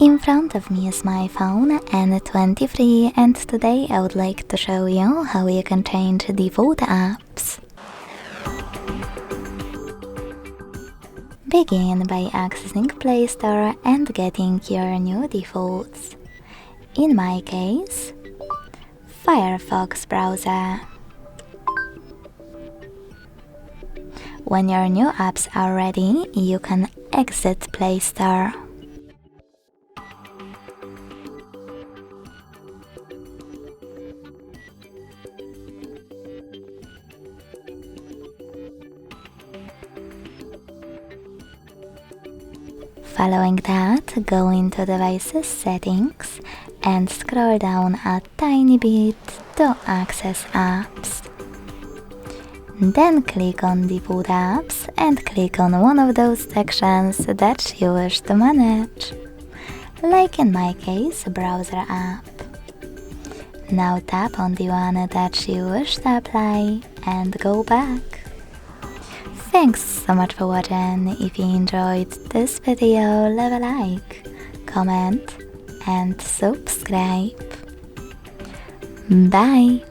In front of me is my phone N23, and today I would like to show you how you can change default apps. Begin by accessing Play Store and getting your new defaults. In my case, Firefox browser. When your new apps are ready, you can exit Play Store. Following that, go into Devices Settings and scroll down a tiny bit to access apps. Then click on Default Apps and click on one of those sections that you wish to manage, like in my case, Browser app. Now tap on the one that you wish to apply and go back. Thanks so much for watching. If you enjoyed this video, leave a like, comment and subscribe. Bye!